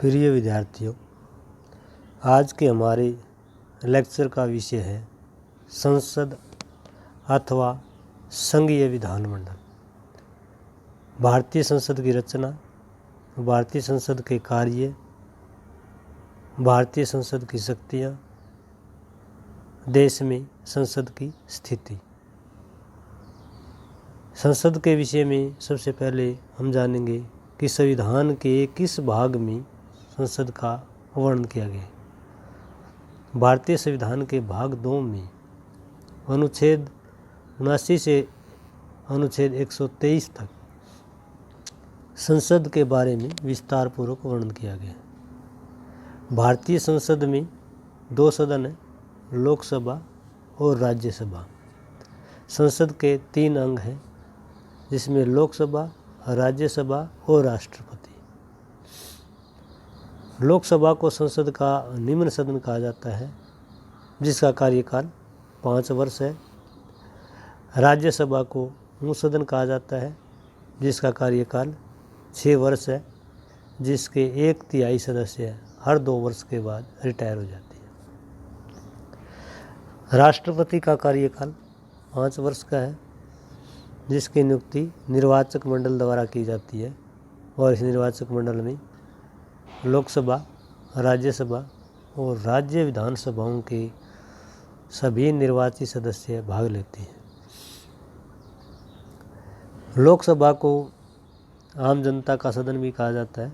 प्रिय विद्यार्थियों, आज के हमारे लेक्चर का विषय है संसद अथवा संघीय विधानमंडल। भारतीय संसद की रचना, भारतीय संसद के कार्य, भारतीय संसद की शक्तियाँ, देश में संसद की स्थिति। संसद के विषय में सबसे पहले हम जानेंगे कि संविधान के किस भाग में संसद का वर्णन किया गया है। भारतीय संविधान के भाग 2 में अनुच्छेद 79 से अनुच्छेद 123 तक संसद के बारे में विस्तार पूर्वक वर्णन किया गया है। भारतीय संसद में 2 सदन हैं, लोकसभा और राज्यसभा। संसद के 3 अंग हैं, जिसमें लोकसभा, राज्यसभा और राष्ट्रपति। लोकसभा को संसद का निम्न सदन कहा जाता है, जिसका कार्यकाल 5 वर्ष है। राज्यसभा को उच्च सदन कहा जाता है, जिसका कार्यकाल 6 वर्ष है, जिसके 1/3 सदस्य हर 2 वर्ष के बाद रिटायर हो जाते हैं। राष्ट्रपति का कार्यकाल 5 वर्ष का है, जिसकी नियुक्ति निर्वाचक मंडल द्वारा की जाती है और इस निर्वाचक मंडल में लोकसभा, राज्यसभा और राज्य विधानसभाओं के सभी निर्वाचित सदस्य भाग लेते हैं। लोकसभा को आम जनता का सदन भी कहा जाता है,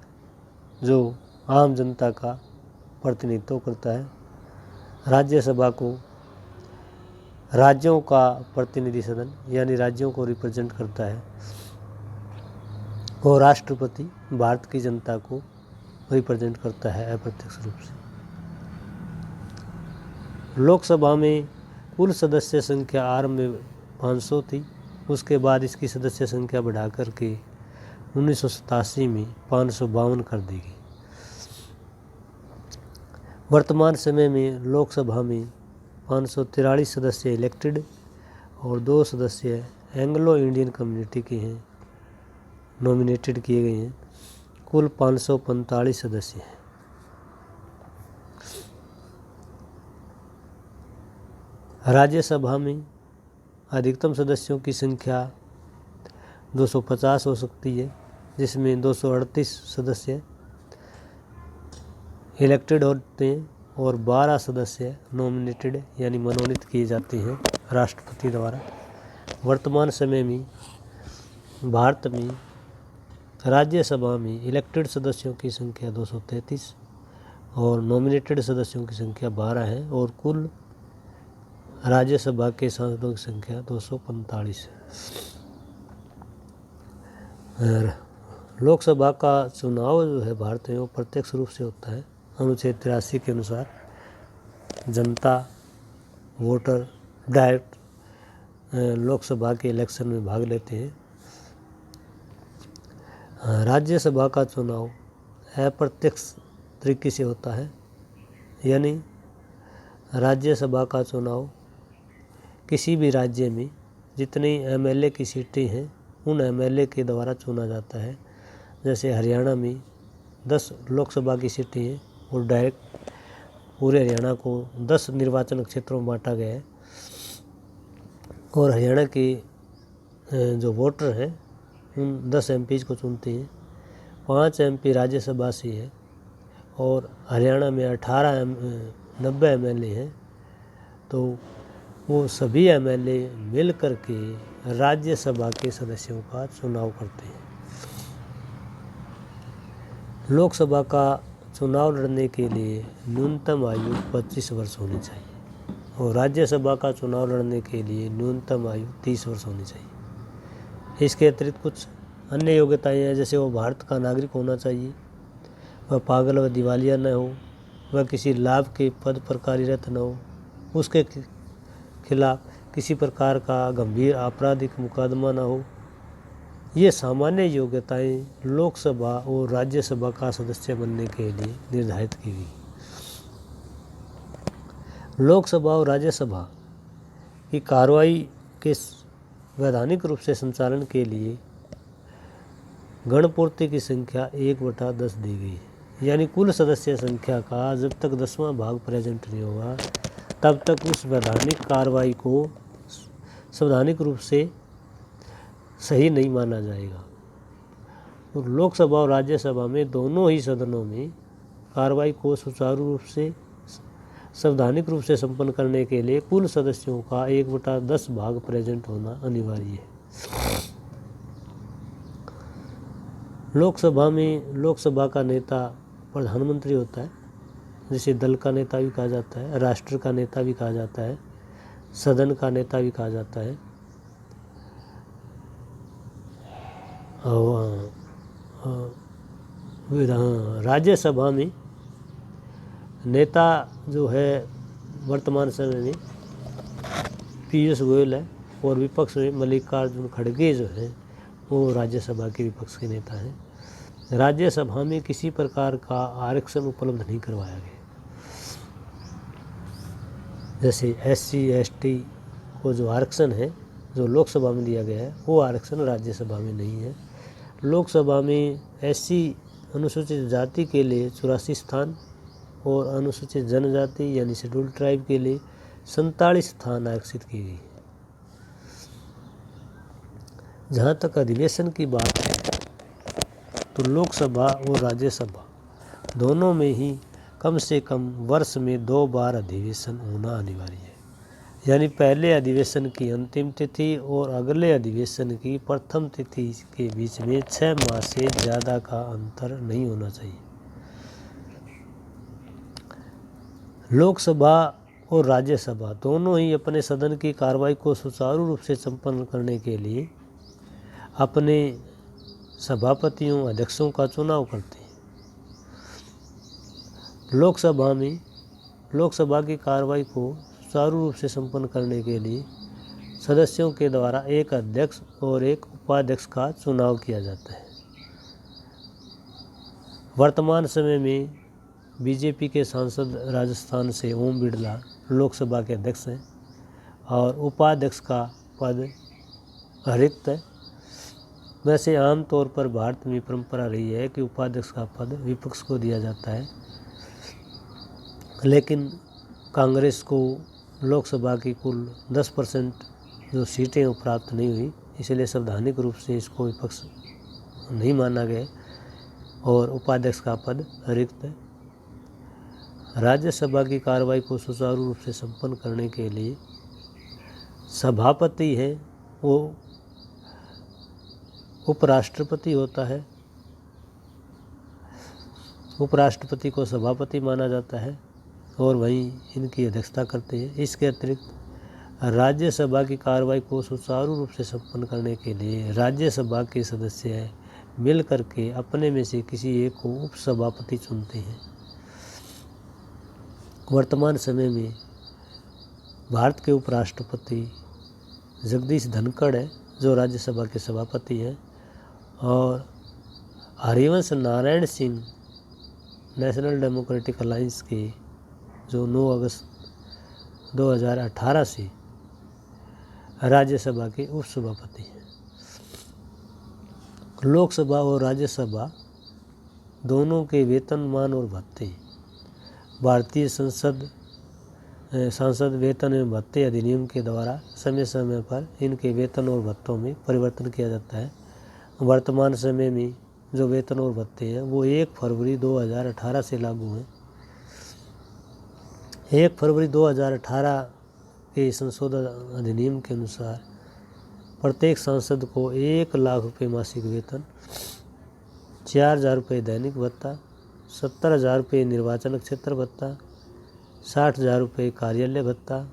जो आम जनता का प्रतिनिधित्व करता है। राज्यसभा को राज्यों का प्रतिनिधि सदन यानी राज्यों को रिप्रेजेंट करता है और राष्ट्रपति भारत की जनता को रिप्रेजेंट करता है अप्रत्यक्ष रूप से। लोकसभा में कुल सदस्य संख्या आरंभ में 500 थी, उसके बाद इसकी सदस्य संख्या बढ़ाकर के 1987 में 552 कर दी गई। वर्तमान समय में लोकसभा में 543 सदस्य इलेक्टेड और 2 सदस्य एंग्लो इंडियन कम्युनिटी के हैं, नॉमिनेटेड किए गए हैं। कुल 545 सदस्य हैं। राज्यसभा में अधिकतम सदस्यों की संख्या 250 हो सकती है, जिसमें 238 सदस्य इलेक्टेड होते हैं और 12 सदस्य नॉमिनेटेड यानी मनोनीत किए जाते हैं राष्ट्रपति द्वारा। वर्तमान समय में भारत में राज्यसभा में इलेक्टेड सदस्यों की संख्या 233 और नॉमिनेटेड सदस्यों की संख्या 12 है और कुल राज्यसभा के सांसदों की संख्या 245 है। लोकसभा का चुनाव जो है भारत में वो प्रत्यक्ष रूप से होता है। अनुच्छेद 83 के अनुसार जनता वोटर डायरेक्ट लोकसभा के इलेक्शन में भाग लेते हैं। राज्यसभा का चुनाव अप्रत्यक्ष तरीके से होता है, यानी राज्यसभा का चुनाव किसी भी राज्य में जितनी एमएलए की सीटें हैं उन एमएलए के द्वारा चुना जाता है। जैसे हरियाणा में 10 लोकसभा की सीटें हैं और डायरेक्ट पूरे हरियाणा को 10 निर्वाचन क्षेत्रों में बांटा गया है और हरियाणा के जो वोटर हैं उन 10 एमपीज़ को चुनते हैं। 5 एमपी राज्यसभा से है और हरियाणा में 90 एमएलए हैं, तो वो सभी एमएलए मिल कर के राज्यसभा के सदस्यों का चुनाव करते हैं। लोकसभा का चुनाव लड़ने के लिए न्यूनतम आयु 25 वर्ष होनी चाहिए और राज्यसभा का चुनाव लड़ने के लिए न्यूनतम आयु 30 वर्ष होनी चाहिए। इसके अतिरिक्त कुछ अन्य योग्यताएं हैं, जैसे वो भारत का नागरिक होना चाहिए, वह पागल व दिवालिया न हो, वह किसी लाभ के पद पर कार्यरत न हो, उसके खिलाफ किसी प्रकार का गंभीर आपराधिक मुकदमा न हो। ये सामान्य योग्यताएं लोकसभा और राज्यसभा का सदस्य बनने के लिए निर्धारित की गई। लोकसभा और राज्यसभा की कार्रवाई के वैधानिक रूप से संचालन के लिए गणपूर्ति की संख्या 1/10 दी गई है, यानी कुल सदस्य संख्या का जब तक 10वां भाग प्रेजेंट नहीं होगा तब तक उस वैधानिक कार्रवाई को संवैधानिक रूप से सही नहीं माना जाएगा। तो लोकसभा और राज्यसभा में दोनों ही सदनों में कार्रवाई को सुचारू रूप से संवैधानिक रूप से संपन्न करने के लिए कुल सदस्यों का 1/10 भाग प्रेजेंट होना अनिवार्य है। लोकसभा का नेता प्रधानमंत्री होता है, जिसे दल का नेता भी कहा जाता है, राष्ट्र का नेता भी कहा जाता है, सदन का नेता भी कहा जाता है। राज्यसभा में नेता जो है वर्तमान समय में पीयूष गोयल है और विपक्ष में मल्लिकार्जुन खड़गे जो है वो राज्यसभा के विपक्ष के नेता हैं। राज्यसभा में किसी प्रकार का आरक्षण उपलब्ध नहीं करवाया गया। जैसे SC ST को जो आरक्षण है जो लोकसभा में दिया गया है वो आरक्षण राज्यसभा में नहीं है। लोकसभा में SC अनुसूचित जाति के लिए 84 स्थान और अनुसूचित जनजाति यानी शेड्यूल्ड ट्राइब के लिए 47 स्थान आरक्षित किए गए। जहाँ तक अधिवेशन की बात है तो लोकसभा और राज्यसभा दोनों में ही कम से कम वर्ष में 2 बार अधिवेशन होना अनिवार्य है। यानी पहले अधिवेशन की अंतिम तिथि और अगले अधिवेशन की प्रथम तिथि के बीच में 6 माह से ज़्यादा का अंतर नहीं होना चाहिए। लोकसभा और राज्यसभा दोनों ही अपने सदन की कार्रवाई को सुचारू रूप से संपन्न करने के लिए अपने सभापतियों अध्यक्षों का चुनाव करते हैं। लोकसभा की कार्रवाई को सुचारू रूप से संपन्न करने के लिए सदस्यों के द्वारा एक अध्यक्ष और एक उपाध्यक्ष का चुनाव किया जाता है। वर्तमान समय में बीजेपी के सांसद राजस्थान से ओम बिड़ला लोकसभा के अध्यक्ष हैं और उपाध्यक्ष का पद रिक्त है। वैसे आमतौर पर भारत में परंपरा रही है कि उपाध्यक्ष का पद विपक्ष को दिया जाता है, लेकिन कांग्रेस को लोकसभा की कुल 10% जो सीटें वो प्राप्त नहीं हुई, इसलिए संवैधानिक रूप से इसको विपक्ष नहीं माना गया और उपाध्यक्ष का पद रिक्त है। राज्यसभा की कार्रवाई को सुचारू रूप से संपन्न करने के लिए सभापति है वो उपराष्ट्रपति होता है। उपराष्ट्रपति को सभापति माना जाता है और वहीं इनकी अध्यक्षता करते हैं। इसके अतिरिक्त राज्यसभा की कार्रवाई को सुचारू रूप से संपन्न करने के लिए राज्यसभा के सदस्य मिल करके अपने में से किसी एक को उपसभापति चुनते हैं। वर्तमान समय में भारत के उपराष्ट्रपति जगदीश धनखड़ है जो राज्यसभा के सभापति हैं और Harivansh Narayan Singh national democratic alliance के जो 9 अगस्त 2018 से राज्यसभा के उपसभापति हैं। लोकसभा और राज्यसभा दोनों के वेतनमान और भत्ते भारतीय सांसद वेतन एवं भत्ते अधिनियम के द्वारा समय समय पर इनके वेतन और भत्तों में परिवर्तन किया जाता है। वर्तमान समय में जो वेतन और भत्ते हैं वो 1 फरवरी 2018 से लागू हैं। 1 फरवरी 2018 के संशोधन अधिनियम के अनुसार प्रत्येक सांसद को 1 लाख रुपये मासिक वेतन, 4,000 रुपये दैनिक भत्ता, 70,000 रुपये निर्वाचन क्षेत्र भत्ता, 60,000 रुपये कार्यालय भत्ता,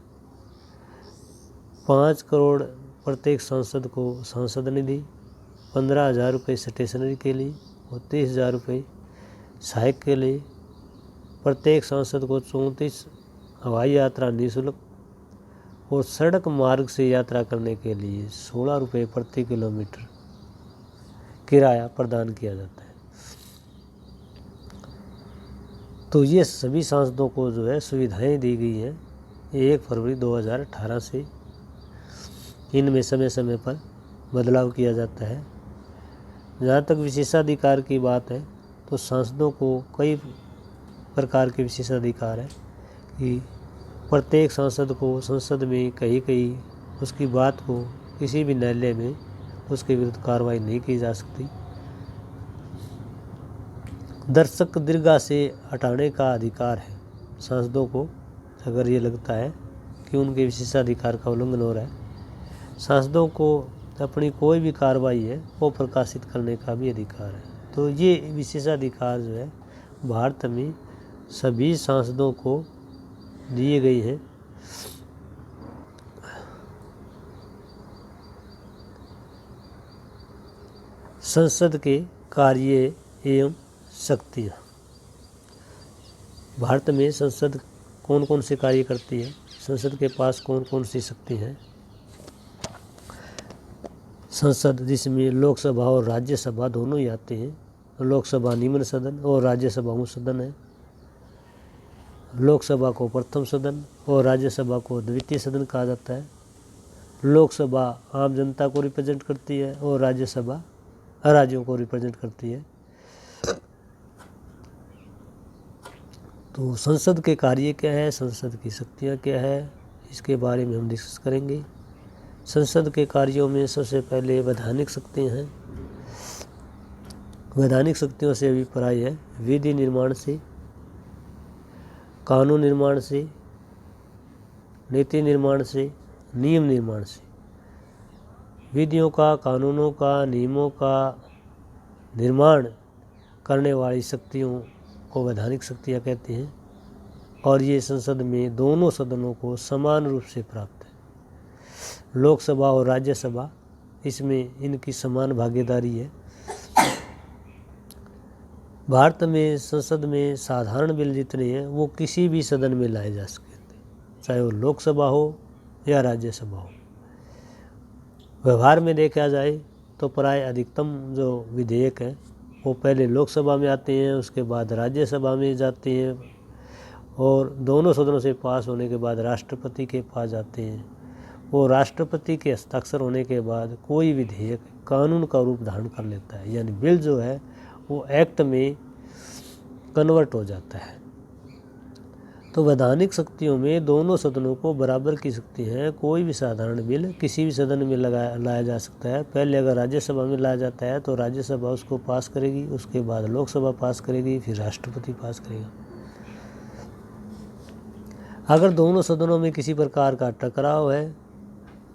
5 करोड़ प्रत्येक सांसद को सांसद निधि, 15,000 रुपये स्टेशनरी के लिए और 30,000 रुपये सहायक के लिए, प्रत्येक सांसद को 34 हवाई यात्रा निःशुल्क और सड़क मार्ग से यात्रा करने के लिए 16 रुपये प्रति किलोमीटर किराया प्रदान किया जाता है। तो ये सभी सांसदों को जो है सुविधाएं दी गई हैं 1 फरवरी 2018 से। इनमें समय समय पर बदलाव किया जाता है। जहाँ तक विशेषाधिकार की बात है तो सांसदों को कई प्रकार के विशेषाधिकार है कि प्रत्येक सांसद को संसद में कहीं कहीं उसकी बात को किसी भी न्यायालय में उसके विरुद्ध कार्रवाई नहीं की जा सकती। दर्शक दीर्घा से हटाने का अधिकार है सांसदों को, अगर ये लगता है कि उनके विशेषाधिकार का उल्लंघन हो रहा है। सांसदों को अपनी कोई भी कार्रवाई है वो प्रकाशित करने का भी अधिकार है। तो ये विशेषाधिकार जो है भारत में सभी सांसदों को दिए गए हैं। संसद के कार्य एवं शक्तियाँ। भारत में संसद कौन कौन से कार्य करती है, संसद के पास कौन कौन सी शक्ति हैं। संसद जिसमें लोकसभा और राज्यसभा दोनों ही आते हैं। लोकसभा निम्न सदन और राज्यसभा उच्च सदन है। लोकसभा को प्रथम सदन और राज्यसभा को द्वितीय सदन कहा जाता है। लोकसभा आम जनता को रिप्रेजेंट करती है और राज्यसभा राज्यों को रिप्रेजेंट करती है। तो संसद के कार्य क्या है, संसद की शक्तियाँ क्या है, इसके बारे में हम डिस्कस करेंगे। संसद के कार्यों में सबसे पहले वैधानिक शक्तियाँ हैं। वैधानिक शक्तियों से अभिप्राय है विधि निर्माण से, कानून निर्माण से, नीति निर्माण से, नियम निर्माण से। विधियों का, कानूनों का, नियमों का निर्माण करने वाली शक्तियों को वैधानिक शक्तियाँ कहते हैं। और ये संसद में दोनों सदनों को समान रूप से प्राप्त है। लोकसभा और राज्यसभा, इसमें इनकी समान भागीदारी है। भारत में संसद में साधारण बिल जितने हैं वो किसी भी सदन में लाए जा सकते हैं, चाहे वो लोकसभा हो या राज्यसभा हो। व्यवहार में देखा जाए तो प्राय अधिकतम जो विधेयक हैं वो पहले लोकसभा में आते हैं, उसके बाद राज्यसभा में जाते हैं और दोनों सदनों से पास होने के बाद राष्ट्रपति के पास जाते हैं। और राष्ट्रपति के हस्ताक्षर होने के बाद कोई विधेयक कानून का रूप धारण कर लेता है, यानी बिल जो है वो एक्ट में कन्वर्ट हो जाता है। तो वैधानिक शक्तियों में दोनों सदनों को बराबर की शक्ति है। कोई भी साधारण बिल किसी भी सदन में लाया जा सकता है। पहले अगर राज्यसभा में लाया जाता है तो राज्यसभा उसको पास करेगी, उसके बाद लोकसभा पास करेगी, फिर राष्ट्रपति पास करेगा। अगर दोनों सदनों में किसी प्रकार का टकराव है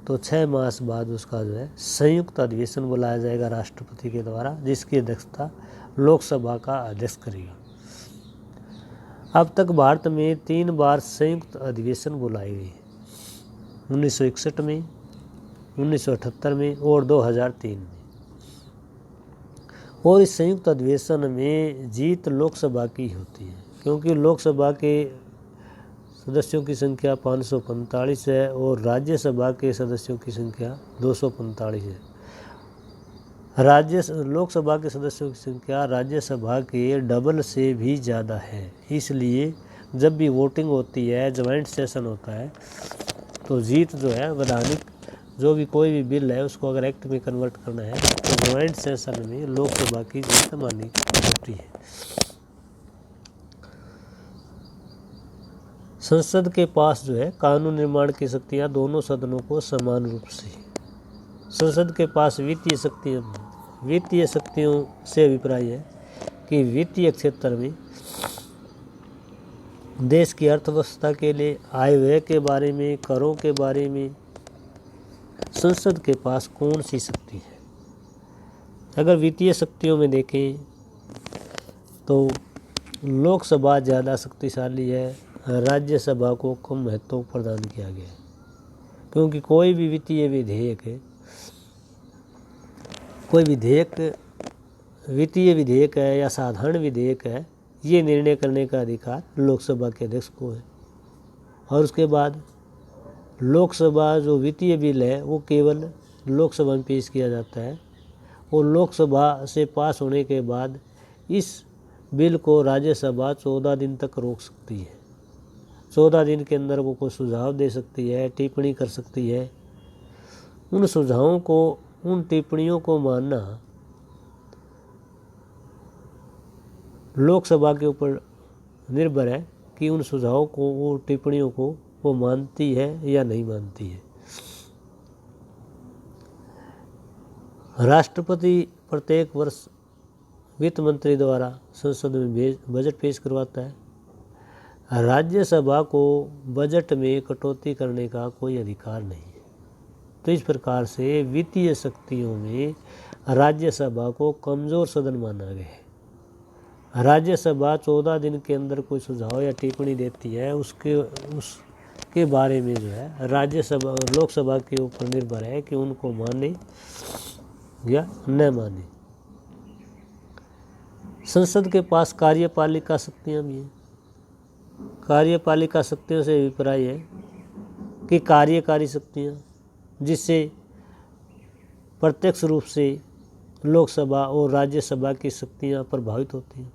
तो 6 मास बाद उसका जो है संयुक्त अधिवेशन बुलाया जाएगा राष्ट्रपति के द्वारा, जिसकी अध्यक्षता लोकसभा का अध्यक्ष करेगा। अब तक भारत में 3 बार संयुक्त अधिवेशन बुलाए गए, 1961 में, 1978 में और 2003 में। और इस संयुक्त अधिवेशन में जीत लोकसभा की होती है, क्योंकि लोकसभा के सदस्यों की संख्या 545 है और राज्यसभा के सदस्यों की संख्या 245 है। लोकसभा के सदस्यों की संख्या राज्यसभा के डबल से भी ज़्यादा है। इसलिए जब भी वोटिंग होती है, ज्वाइंट सेशन होता है, तो जीत जो है वैधानिक जो भी कोई भी बिल है उसको अगर एक्ट में कन्वर्ट करना है तो ज्वाइंट सेशन में लोकसभा की जीत मानी जाती है। संसद के पास जो है कानून निर्माण की शक्तियाँ दोनों सदनों को समान रूप से। संसद के पास वित्तीय शक्तियों से अभिप्राय है कि वित्तीय क्षेत्र में देश की अर्थव्यवस्था के लिए, आय व्यय के बारे में, करों के बारे में संसद के पास कौन सी शक्ति है। अगर वित्तीय शक्तियों में देखें तो लोकसभा ज़्यादा शक्तिशाली है, राज्यसभा को कम महत्व प्रदान किया गया है। क्योंकि कोई भी वित्तीय विधेयक है, वित्तीय विधेयक है या साधारण विधेयक है, ये निर्णय करने का अधिकार लोकसभा के अध्यक्ष को है। और उसके बाद लोकसभा जो वित्तीय बिल है वो केवल लोकसभा में पेश किया जाता है और लोकसभा से पास होने के बाद इस बिल को राज्यसभा 14 दिन तक रोक सकती है। 14 दिन के अंदर वो कोई सुझाव दे सकती है, टिप्पणी कर सकती है। उन सुझावों को, उन टिप्पणियों को मानना लोकसभा के ऊपर निर्भर है कि उन सुझावों को, वो टिप्पणियों को वो मानती है या नहीं मानती है। राष्ट्रपति प्रत्येक वर्ष वित्त मंत्री द्वारा संसद में बजट पेश करवाता है। राज्यसभा को बजट में कटौती करने का कोई अधिकार नहीं है। तो इस प्रकार से वित्तीय शक्तियों में राज्यसभा को कमज़ोर सदन माना गया है। राज्यसभा 14 दिन के अंदर कोई सुझाव या टिप्पणी देती है, उसके बारे में जो है राज्यसभा लोकसभा के ऊपर निर्भर है कि उनको माने या न माने। संसद के पास कार्यपालिका शक्तियाँ भी हैं। कार्यपालिका शक्तियों से अभिप्राय है कि कार्यकारी शक्तियाँ, जिससे प्रत्यक्ष रूप से लोकसभा और राज्यसभा की शक्तियाँ प्रभावित होती हैं।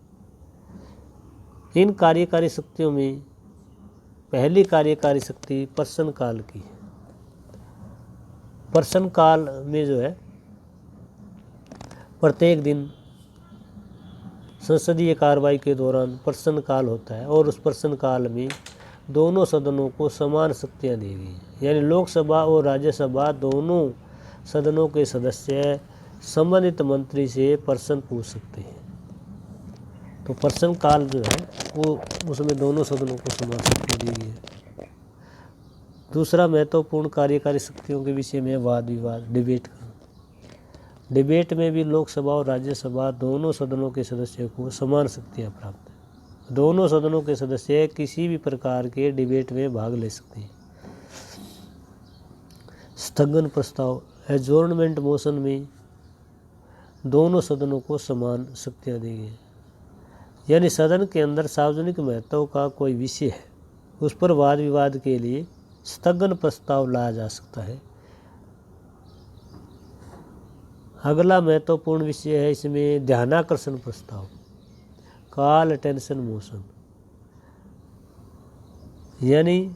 इन कार्यकारी शक्तियों में पहली कार्यकारी शक्ति प्रश्नकाल की है। प्रश्नकाल में जो है प्रत्येक दिन संसदीय कार्रवाई के दौरान प्रश्नकाल होता है और उस प्रश्नकाल में दोनों सदनों को समान शक्तियाँ दी गई हैं। यानी लोकसभा और राज्यसभा दोनों सदनों के सदस्य संबंधित मंत्री से प्रश्न पूछ सकते हैं। तो प्रश्नकाल जो है वो उसमें दोनों सदनों को समान शक्तियाँ दी गई है। दूसरा महत्वपूर्ण कार्यकारी शक्तियों के विषय में वाद विवाद, डिबेट करना। डिबेट में भी लोकसभा और राज्यसभा दोनों सदनों के सदस्यों को समान शक्तियाँ प्राप्त हैं। दोनों सदनों के सदस्य किसी भी प्रकार के डिबेट में भाग ले सकते हैं। स्थगन प्रस्ताव, एडजॉर्नमेंट मोशन में दोनों सदनों को समान शक्तियाँ दी गई हैं। यानी सदन के अंदर सार्वजनिक महत्व का कोई विषय है, उस पर वाद विवाद के लिए स्थगन प्रस्ताव लाया जा सकता है। अगला महत्वपूर्ण विषय है इसमें ध्यानाकर्षण प्रस्ताव, कॉल अटेंशन मोशन। यानी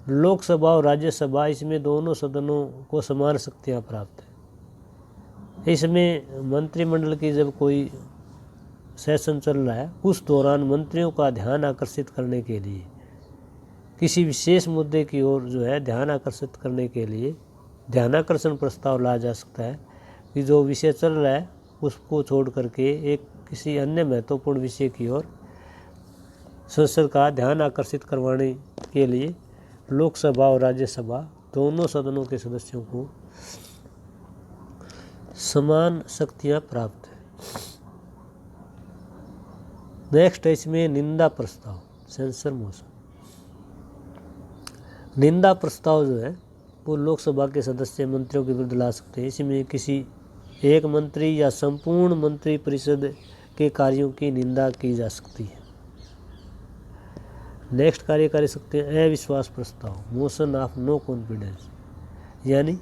लोकसभा और राज्यसभा, इसमें दोनों सदनों को समान शक्तियाँ प्राप्त है। इसमें मंत्रिमंडल की जब कोई सेशन चल रहा है, उस दौरान मंत्रियों का ध्यान आकर्षित करने के लिए, किसी विशेष मुद्दे की ओर जो है ध्यान आकर्षित करने के लिए ध्यानाकर्षण प्रस्ताव लाया जा सकता है कि जो विषय चल रहा है उसको छोड़ करके एक किसी अन्य महत्वपूर्ण विषय की ओर संसद का ध्यान आकर्षित करवाने के लिए लोकसभा और राज्यसभा दोनों सदनों के सदस्यों को समान शक्तियाँ प्राप्त है। नेक्स्ट है इसमें निंदा प्रस्ताव, सेंसर मोशन। निंदा प्रस्ताव जो है वो लोकसभा के सदस्य मंत्रियों के विरुद्ध ला सकते हैं। इसमें किसी एक मंत्री या संपूर्ण मंत्री परिषद के कार्यों की निंदा की जा सकती है। नेक्स्ट कार्यकारी शक्ति अविश्वास प्रस्ताव, मोशन ऑफ नो कॉन्फिडेंस। यानी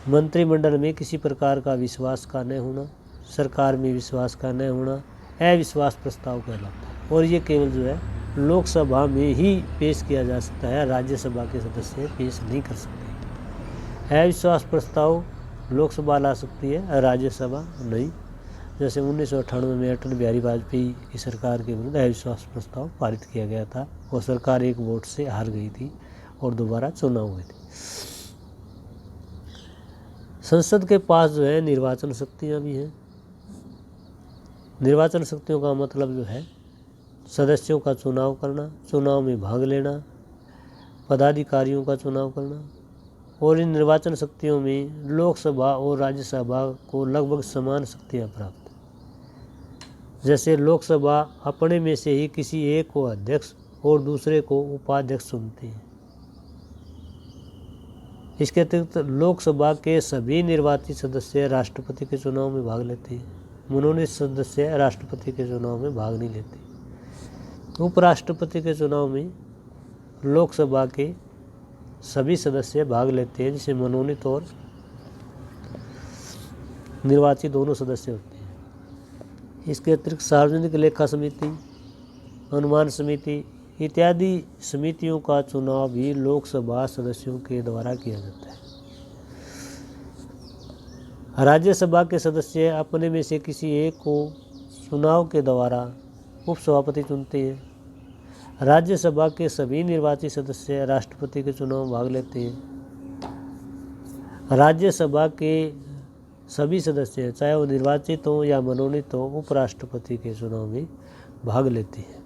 मंत्रिमंडल में किसी प्रकार का विश्वास का न होना, सरकार में विश्वास का न होना अविश्वास प्रस्ताव कहलाता है। और ये केवल जो है लोकसभा में ही पेश किया जा सकता है, राज्यसभा के सदस्य पेश नहीं कर सकते। अविश्वास प्रस्ताव लोकसभा ला सकती है, राज्यसभा नहीं। जैसे 1998 में अटल बिहारी वाजपेयी की सरकार के विरुद्ध अविश्वास प्रस्ताव पारित किया गया था और सरकार एक वोट से हार गई थी और दोबारा चुनाव हुए थे। संसद के पास जो है निर्वाचन शक्तियाँ भी हैं। निर्वाचन शक्तियों का मतलब जो है सदस्यों का चुनाव करना, चुनाव में भाग लेना, पदाधिकारियों का चुनाव करना। और इन निर्वाचन शक्तियों में लोकसभा और राज्यसभा को लगभग समान शक्तियाँ प्राप्त हैं। जैसे लोकसभा अपने में से ही किसी एक को अध्यक्ष और दूसरे को उपाध्यक्ष चुनती है। इसके अतिरिक्त लोकसभा के सभी निर्वाचित सदस्य राष्ट्रपति के चुनाव में भाग लेते हैं, मनोनीत सदस्य राष्ट्रपति के चुनाव में भाग नहीं लेते। उपराष्ट्रपति के चुनाव में लोकसभा के सभी सदस्य भाग लेते हैं, जिसे मनोनीत और निर्वाचित दोनों सदस्य होते हैं। इसके अतिरिक्त सार्वजनिक लेखा समिति, अनुमान समिति इत्यादि समितियों का चुनाव भी लोकसभा सदस्यों के द्वारा किया जाता है। राज्यसभा के सदस्य अपने में से किसी एक को चुनाव के द्वारा उपसभापति चुनती है। राज्यसभा के सभी निर्वाचित सदस्य राष्ट्रपति के चुनाव में भाग लेते हैं। राज्यसभा के सभी सदस्य चाहे वो निर्वाचित हों या मनोनीत हों उपराष्ट्रपति के चुनाव में भाग लेते हैं।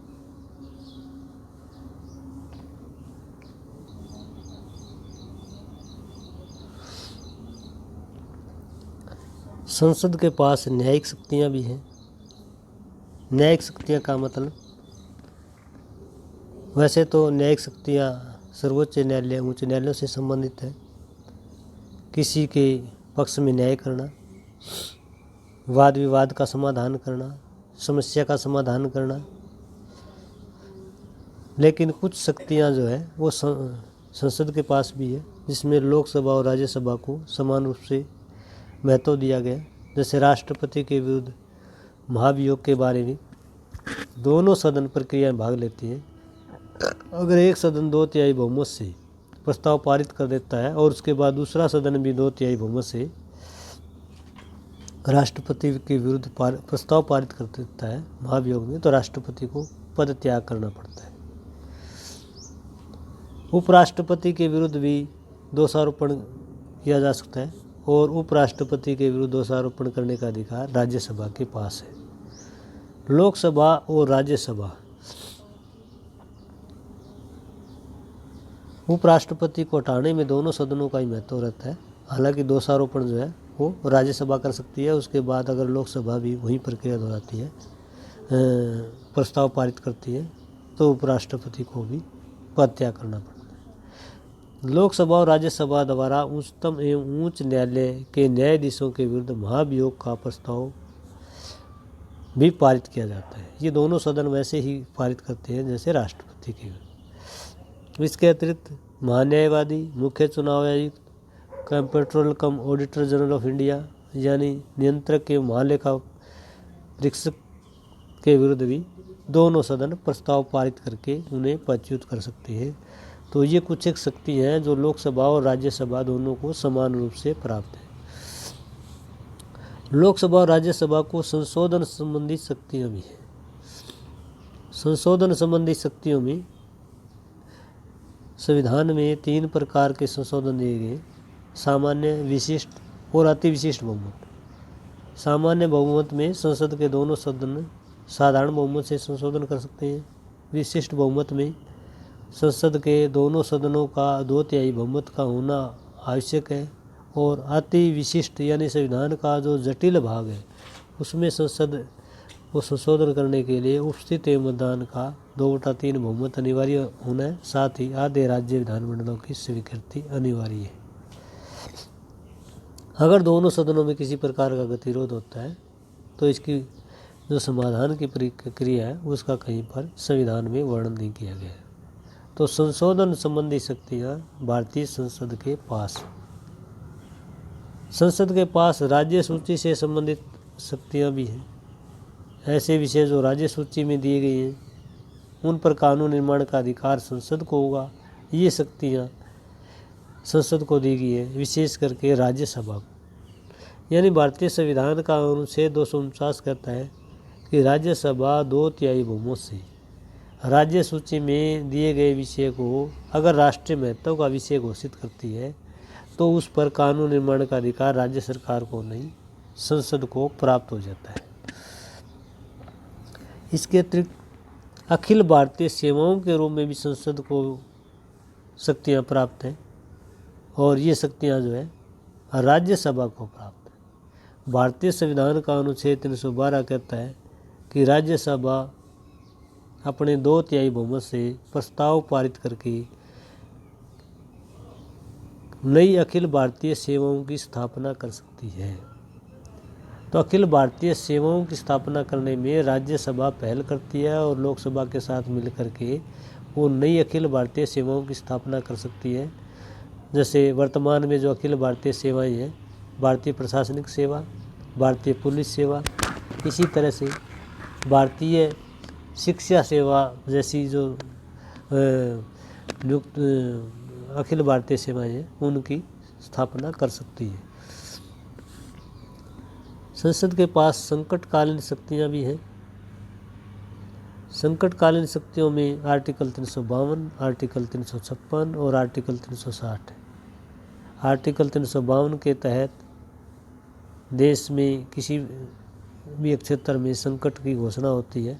संसद के पास न्यायिक शक्तियाँ भी हैं। न्यायिक शक्तियाँ का मतलब, वैसे तो न्यायिक शक्तियाँ सर्वोच्च न्यायालय उच्च न्यायालयों से संबंधित है। किसी के पक्ष में न्याय करना, वाद विवाद का समाधान करना, समस्या का समाधान करना। लेकिन कुछ शक्तियाँ जो है वो संसद के पास भी है, जिसमें लोकसभा और राज्यसभा को समान रूप से महत्व दिया गया। जैसे राष्ट्रपति के विरुद्ध महाभियोग के बारे में दोनों सदन प्रक्रिया में भाग लेती हैं। अगर एक सदन 2/3 बहुमत से प्रस्ताव पारित कर देता है और उसके बाद दूसरा सदन भी 2/3 बहुमत से राष्ट्रपति के विरुद्ध प्रस्ताव पारित कर देता है महाभियोग में, तो राष्ट्रपति को पद त्याग करना पड़ता है। उपराष्ट्रपति के विरुद्ध भी दोषारोपण किया जा सकता है और उपराष्ट्रपति के विरुद्ध दोषारोपण करने का अधिकार राज्यसभा के पास है। लोकसभा और राज्यसभा उपराष्ट्रपति को हटाने में दोनों सदनों का ही महत्व रहता है। हालांकि दोषारोपण जो है वो राज्यसभा कर सकती है, उसके बाद अगर लोकसभा भी वही प्रक्रिया दोहराती है, प्रस्ताव पारित करती है, तो उपराष्ट्रपति को भी पद त्याग करना पड़ता है। लोकसभा और राज्यसभा द्वारा उच्चतम एवं उच्च न्यायालय के न्यायाधीशों के विरुद्ध महाभियोग का प्रस्ताव भी पारित किया जाता है। ये दोनों सदन वैसे ही पारित करते हैं जैसे राष्ट्रपति के विरुद्ध। इसके अतिरिक्त महान्यायवादी, मुख्य चुनाव आयुक्त, comptroller come auditor general of India यानी नियंत्रक एवं महालेखा परीक्षक के विरुद्ध भी दोनों सदन प्रस्ताव पारित करके उन्हें पदच्युत कर सकते हैं। तो ये कुछ एक शक्ति हैं जो लोकसभा और राज्यसभा दोनों को समान रूप से प्राप्त है। लोकसभा और राज्यसभा को संशोधन संबंधी शक्तियाँ भी हैं। संशोधन संबंधी शक्तियों में संविधान में 3 प्रकार के संशोधन दिए गए: सामान्य, विशिष्ट और अति विशिष्ट बहुमत। सामान्य बहुमत में संसद के दोनों सदन साधारण बहुमत से संशोधन कर सकते हैं। विशिष्ट बहुमत में संसद के दोनों सदनों का 2/3 बहुमत का होना आवश्यक है। और अति विशिष्ट यानी संविधान का जो जटिल भाग है उसमें संसद को संशोधन करने के लिए उपस्थित मतदान का 2/3 बहुमत अनिवार्य होना है। साथ ही आधे राज्य विधानमंडलों की स्वीकृति अनिवार्य है। अगर दोनों सदनों में किसी प्रकार का गतिरोध होता है तो इसकी जो समाधान की प्रक्रिया है उसका कहीं पर संविधान में वर्णन नहीं किया गया है। तो संशोधन संबंधी शक्तियाँ भारतीय संसद के पास। संसद के पास राज्य सूची से संबंधित शक्तियाँ भी हैं। ऐसे विषय जो राज्य सूची में दिए गए हैं उन पर कानून निर्माण का अधिकार संसद को होगा। ये शक्तियाँ संसद को दी गई है, विशेष करके राज्यसभा को। यानी भारतीय संविधान का अनुच्छेद 249 कहता है कि राज्यसभा 2/3 बहुमत से राज्य सूची में दिए गए विषय को अगर राष्ट्रीय महत्व का विषय घोषित करती है तो उस पर कानून निर्माण का अधिकार राज्य सरकार को नहीं, संसद को प्राप्त हो जाता है। इसके अतिरिक्त अखिल भारतीय सेवाओं के रूप में भी संसद को शक्तियाँ प्राप्त हैं और ये शक्तियाँ जो है राज्यसभा को प्राप्त है। भारतीय संविधान का अनुच्छेद 312 कहता है कि राज्यसभा अपने 2/3 बहुमत से प्रस्ताव पारित करके नई अखिल भारतीय सेवाओं की स्थापना कर सकती है। तो अखिल भारतीय सेवाओं की स्थापना करने में राज्यसभा पहल करती है और लोकसभा के साथ मिलकर के वो नई अखिल भारतीय सेवाओं की स्थापना कर सकती है। जैसे वर्तमान में जो अखिल भारतीय सेवाएं हैं, भारतीय प्रशासनिक सेवा, भारतीय पुलिस सेवा, इसी तरह से भारतीय शिक्षा सेवा जैसी जो नियुक्त अखिल भारतीय सेवाएं हैं उनकी स्थापना कर सकती है। संसद के पास संकटकालीन शक्तियां भी हैं। संकटकालीन शक्तियों में आर्टिकल 352, आर्टिकल 356 और आर्टिकल 360 है। आर्टिकल 352 के तहत देश में किसी भी क्षेत्र में संकट की घोषणा होती है,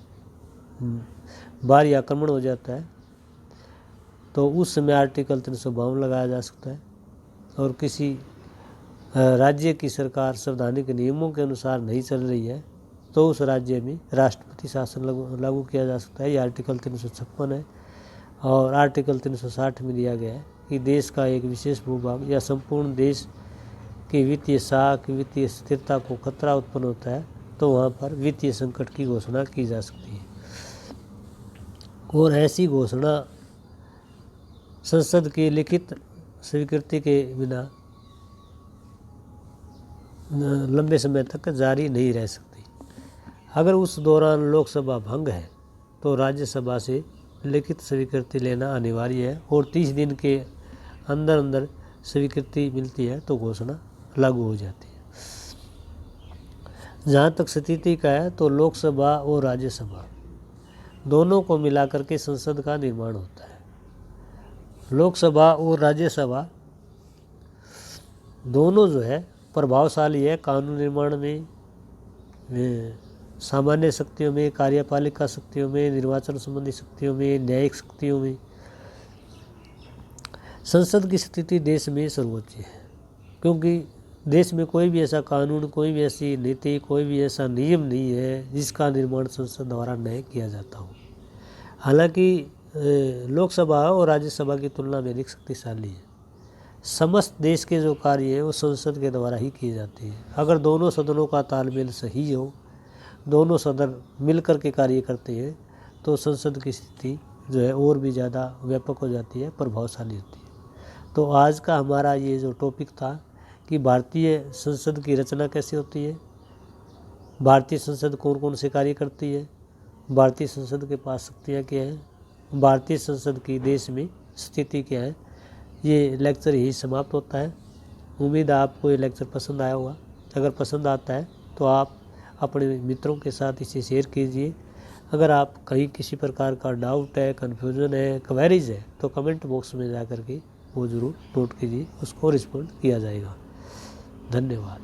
बाहरी आक्रमण हो जाता है, तो उस समय आर्टिकल 352 लगाया जा सकता है। और किसी राज्य की सरकार संवैधानिक नियमों के अनुसार नहीं चल रही है तो उस राज्य में राष्ट्रपति शासन लागू किया जा सकता है। ये आर्टिकल 356 है। और आर्टिकल 360 में दिया गया है कि देश का एक विशेष भूभाग या संपूर्ण देश की वित्तीय साख, वित्तीय स्थिरता को खतरा उत्पन्न होता है तो वहाँ पर वित्तीय संकट की घोषणा की जा सकती है। और ऐसी घोषणा संसद की लिखित स्वीकृति के बिना लंबे समय तक जारी नहीं रह सकती। अगर उस दौरान लोकसभा भंग है तो राज्यसभा से लिखित स्वीकृति लेना अनिवार्य है और 30 दिन के अंदर अंदर स्वीकृति मिलती है तो घोषणा लागू हो जाती है। जहाँ तक स्थिति का है तो लोकसभा और राज्यसभा दोनों को मिलाकर के संसद का निर्माण होता है। लोकसभा और राज्यसभा दोनों जो है प्रभावशाली है कानून निर्माण में, सामान्य शक्तियों में, कार्यपालिका शक्तियों में, निर्वाचन संबंधी शक्तियों में, न्यायिक शक्तियों में। संसद की स्थिति देश में सर्वोच्च है क्योंकि देश में कोई भी ऐसा कानून, कोई भी ऐसी नीति, कोई भी ऐसा नियम नहीं है जिसका निर्माण संसद द्वारा नहीं किया जाता हो। हालांकि लोकसभा और राज्यसभा की तुलना में अधिक शक्तिशाली है। समस्त देश के जो कार्य हैं वो संसद के द्वारा ही किए जाते हैं। अगर दोनों सदनों का तालमेल सही हो, दोनों सदन मिलकर के कार्य करते हैं तो संसद की स्थिति जो है और भी ज़्यादा व्यापक हो जाती है, प्रभावशाली होती है। तो आज का हमारा ये जो टॉपिक था कि भारतीय संसद की रचना कैसे होती है, भारतीय संसद कौन कौन से कार्य करती है, भारतीय संसद के पास शक्तियाँ क्या हैं, भारतीय संसद की देश में स्थिति क्या है, ये लेक्चर यही समाप्त होता है। उम्मीद है आपको ये लेक्चर पसंद आया होगा। अगर पसंद आता है तो आप अपने मित्रों के साथ इसे शेयर कीजिए। अगर आप कहीं किसी प्रकार का डाउट है, कन्फ्यूज़न है, क्वेरीज है तो कमेंट बॉक्स में जा कर के वो ज़रूर नोट कीजिए, उसको रिस्पॉन्ड किया जाएगा। धन्यवाद।